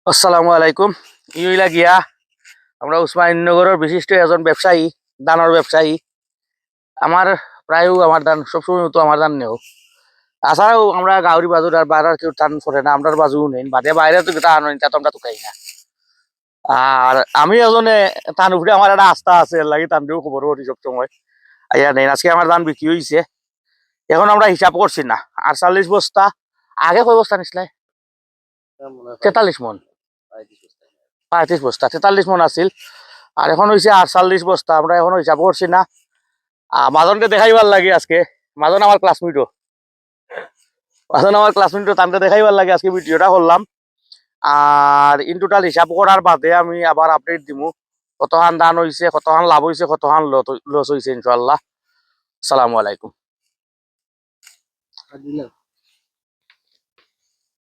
আসসালামু আলাইকুম। ইউইলা গিয়া আমরা উসমানীনগরের বিশিষ্ট একজন ব্যবসায়ী, দানের ব্যবসায়ী। আমার প্রায় আমার ধান সবসময় তো আমার ধান নেও। তাছাড়াও আমরা গাউরি বাজুর আর বাইরের কেউ টান পড়ে না, আমরা বাজুও নেই, বাদে বাইরে তো টান হই তা তো আমরা তো খাই না। আর আমি এজনে টান উপরে আমার একটা আস্থা আছে, এর লাগে টানটিও খবর করি সবসময়। আইয়া নেই, আজকে আমার ধান বিক্রি হয়েছে। এখন আমরা হিসাব করছি না, 48 বস্তা। আগে কয় বস্তা নিছিলে? 43 মন, 35 বস্তা, 43 মন আছিল। আর এখন হয়েছে 48 বস্তা। আমরা এখন হিসাব করছি না। মাজনকে দেখাইবার লাগে আজকে। মাজন আমার ক্লাসমেটও, তানকে দেখাইবার লাগে আজকে ভিডিওটা করলাম। আর ইন টোটাল হিসাব করার বাদে আমি আবার আপডেট দিমু কতখান দান হয়েছে, কতখান লাভ হয়েছে, কতখান লস হয়েছে ইনশাল্লাহ। আসসালামু আলাইকুম।